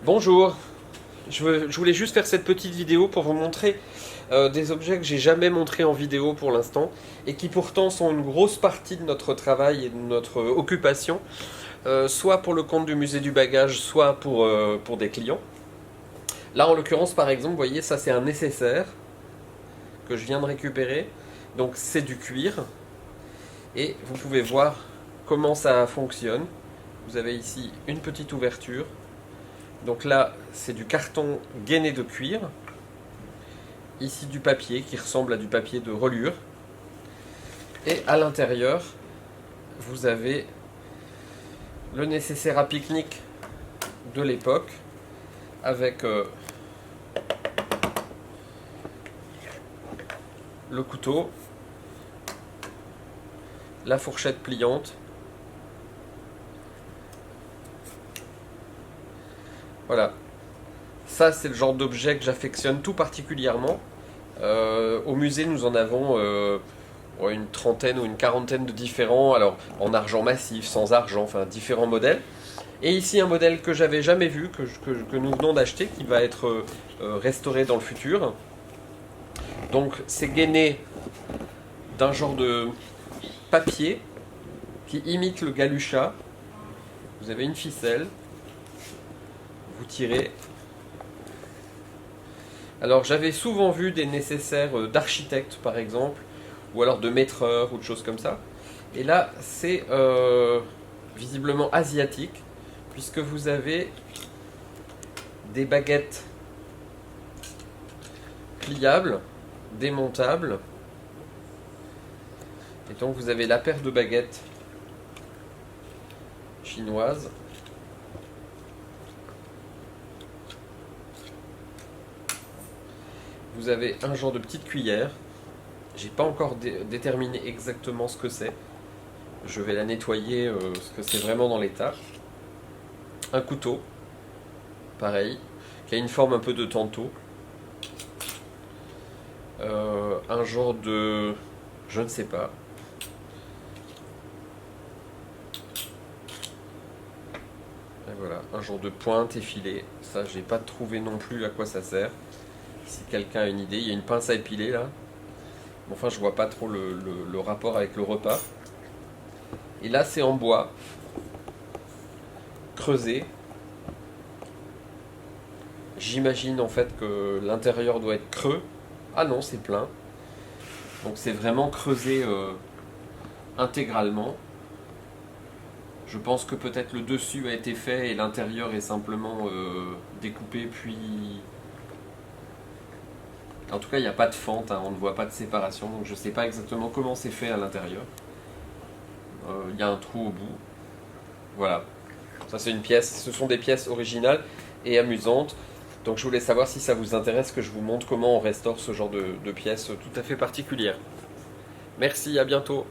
Bonjour, je voulais juste faire cette petite vidéo pour vous montrer des objets que j'ai jamais montrés en vidéo pour l'instant et qui pourtant sont une grosse partie de notre travail et de notre occupation, soit pour le compte du musée du bagage, soit pour des clients. Là en l'occurrence par exemple, vous voyez ça c'est un nécessaire que je viens de récupérer, donc c'est du cuir et vous pouvez voir comment ça fonctionne. Vous avez ici une petite ouverture. Donc là, c'est du carton gainé de cuir. Ici du papier qui ressemble à du papier de reliure. Et à l'intérieur, vous avez le nécessaire à pique-nique de l'époque avec le couteau, la fourchette pliante. Voilà. Ça, c'est le genre d'objet que j'affectionne tout particulièrement. Au musée, nous en avons une trentaine ou une quarantaine de différents, alors en argent massif, sans argent, enfin différents modèles. Et ici, un modèle que j'avais jamais vu, que nous venons d'acheter, qui va être restauré dans le futur. Donc, c'est gainé d'un genre de papier qui imite le galucha. Vous avez une ficelle, vous tirez. Alors j'avais souvent vu des nécessaires d'architecte par exemple, ou alors de maîtreur ou de choses comme ça. Et là c'est visiblement asiatique, puisque vous avez des baguettes pliables, démontables. Et donc vous avez la paire de baguettes chinoises. Vous avez un genre de petite cuillère. J'ai pas encore déterminé exactement ce que c'est. Je vais la nettoyer parce que c'est vraiment dans l'état. Un couteau, pareil, qui a une forme un peu de tantôt. Un genre de... je ne sais pas. Et voilà, un genre de pointe effilée. Ça, j'ai pas trouvé non plus à quoi ça sert. Si quelqu'un a une idée, il y a une pince à épiler là. Enfin, je vois pas trop le rapport avec le repas. Et là, c'est en bois, creusé. J'imagine en fait que l'intérieur doit être creux. Ah non, c'est plein. Donc c'est vraiment creusé intégralement. Je pense que peut-être le dessus a été fait et l'intérieur est simplement découpé puis... En tout cas, il n'y a pas de fente, hein, on ne voit pas de séparation, donc je ne sais pas exactement comment c'est fait à l'intérieur. Il y a un trou au bout. Voilà. Ça, c'est une pièce. Ce sont des pièces originales et amusantes. Donc, je voulais savoir si ça vous intéresse que je vous montre comment on restaure ce genre de pièces tout à fait particulières. Merci, à bientôt.